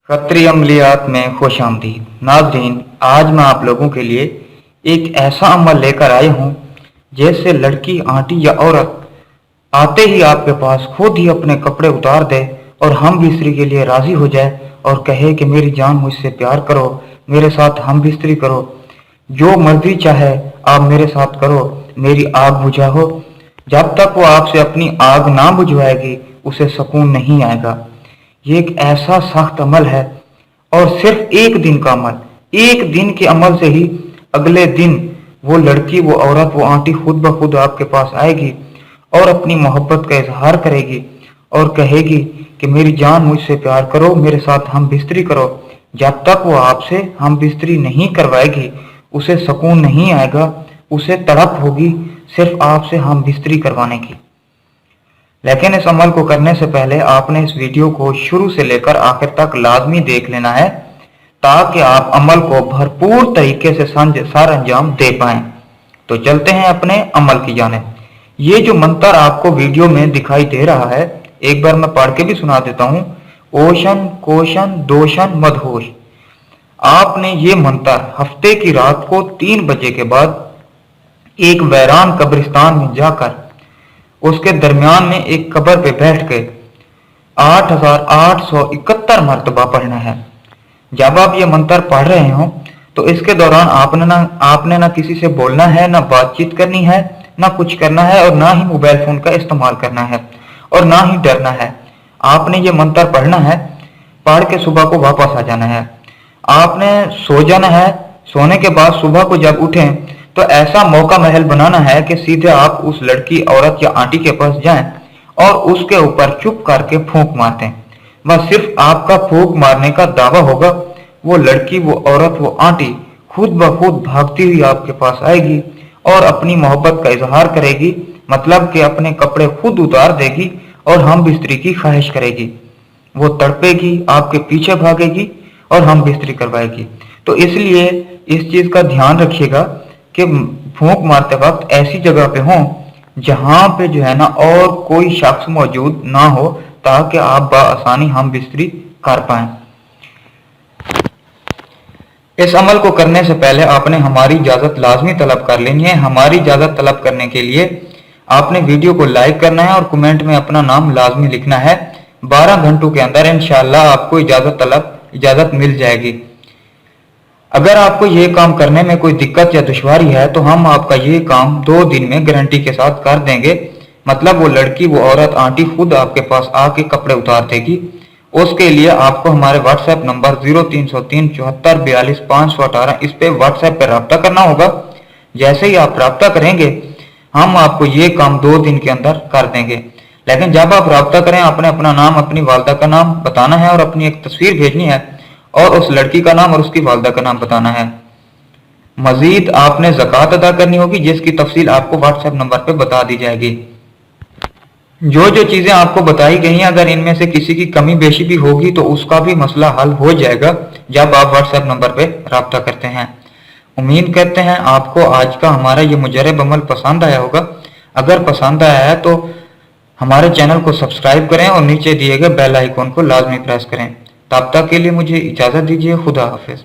कतरी अमलियात में खुश आमदीद। नाज़रीन, आज मैं आप लोगों के लिए एक ऐसा अमल लेकर आया हूँ जैसे लड़की, आंटी या औरत आते ही आपके पास खुद ही अपने कपड़े उतार दे और हम बिस्तरी के लिए राजी हो जाए और कहे कि मेरी जान, मुझसे प्यार करो, मेरे साथ हम बिस्तरी करो, जो मर्जी चाहे आप मेरे साथ करो, मेरी आग बुझाओ। जब तक वो आपसे अपनी आग ना बुझवाएगी उसे सुकून नहीं आएगा। ये एक ऐसा सख्त अमल है और सिर्फ एक दिन का अमल, एक दिन के अमल से ही अगले दिन वो लड़की, वो औरत, वो आंटी खुद ब खुद आपके पास आएगी और अपनी मोहब्बत का इजहार करेगी और कहेगी कि मेरी जान, मुझसे प्यार करो, मेरे साथ हम बिस्तरी करो। जब तक वो आपसे हम बिस्तरी नहीं करवाएगी उसे सुकून नहीं आएगा, उसे तड़प होगी सिर्फ आपसे हम बिस्तरी करवाने की। लेकिन इस अमल को करने से पहले आपने इस वीडियो को शुरू से लेकर आखिर तक लाजमी देख लेना है ताकि आप अमल को भरपूर तरीके से सर अंजाम दे पाएं। तो चलते हैं अपने अमल की जानिब। ये जो मंत्र आपको वीडियो में दिखाई दे रहा है, एक बार मैं पढ़ के भी सुना देता हूँ। ओशन कोशन दोशन मदहोश। आपने ये मंत्र हफ्ते की रात को 3 बजे के बाद एक वैरान कब्रिस्तान में जाकर उसके दरमियान में एक कब्र पे बैठ के 8871 मरतबा पढ़ना है। जब आप ये मंत्र पढ़ रहे हो तो इसके दौरान आपने ना किसी से बोलना है, ना बातचीत करनी है, ना कुछ करना है और ना ही मोबाइल फोन का इस्तेमाल करना है और ना ही डरना है। आपने ये मंत्र पढ़ना है, पढ़ के सुबह को वापस आ जाना है। आपने सो जाना है। सोने के बाद सुबह को जब उठें तो ऐसा मौका महल बनाना है कि सीधे आप उस लड़की, औरत या आंटी के पास जाएं और उसके ऊपर चुप करके फूंक मारते हैं। बस सिर्फ आपका फूंक मारने का दावा होगा, वो लड़की, वो औरत, वो आंटी खुद ब खुद भागती हुई आपके पास आएगी और अपनी मोहब्बत का इजहार करेगी, मतलब कि अपने कपड़े खुद उतार देगी और हम बिस्तरी की ख्वाहिश करेगी। वो तड़पेगी, आपके पीछे भागेगी और हम बिस्तरी करवाएगी। तो इसलिए इस चीज का ध्यान रखिएगा कि फूंक मारते वक्त ऐसी जगह पे हो जहां पे जो है ना और कोई शख्स मौजूद ना हो ताकि आप बआसानी हम बिस्तरी कर पाएं। इस अमल को करने से पहले आपने हमारी इजाजत लाजमी तलब कर लेनी है। हमारी इजाजत तलब करने के लिए आपने वीडियो को लाइक करना है और कमेंट में अपना नाम लाजमी लिखना है। 12 घंटों के अंदर इंशाअल्लाह आपको इजाजत मिल जाएगी। अगर आपको ये काम करने में कोई दिक्कत या दुश्वारी है तो हम आपका ये काम 2 दिन में गारंटी के साथ कर देंगे। मतलब वो लड़की, वो औरत, आंटी खुद आपके पास आके कपड़े उतार देगी। उसके लिए आपको हमारे व्हाट्सएप नंबर 0303 74 42 518 इस पे व्हाट्सएप पर रब्ता करना होगा। जैसे ही आप रब्ता करेंगे हम आपको ये काम 2 दिन के अंदर कर देंगे। लेकिन जब आप रब्ता करें आपने अपना नाम, अपनी वालदा का नाम बताना है और अपनी एक तस्वीर भेजनी है और उस लड़की का नाम और उसकी वालदा का नाम बताना है। मजीद आपने ज़कात अदा करनी होगी जिसकी तफसील आपको व्हाट्सएप नंबर पे बता दी जाएगी। जो जो चीजें आपको बताई गई हैं, अगर इनमें से किसी की कमी बेशी भी होगी तो उसका भी मसला हल हो जाएगा जब आप व्हाट्सएप नंबर पे राब्ता करते हैं। उम्मीद करते हैं आपको आज का हमारा ये मुजरब अमल पसंद आया होगा। अगर पसंद आया है तो हमारे चैनल को सब्सक्राइब करें और नीचे दिए गए बेल आइकॉन को लाजमी प्रेस करें। तब तक के लिए मुझे इजाजत दीजिए। खुदा हाफिज।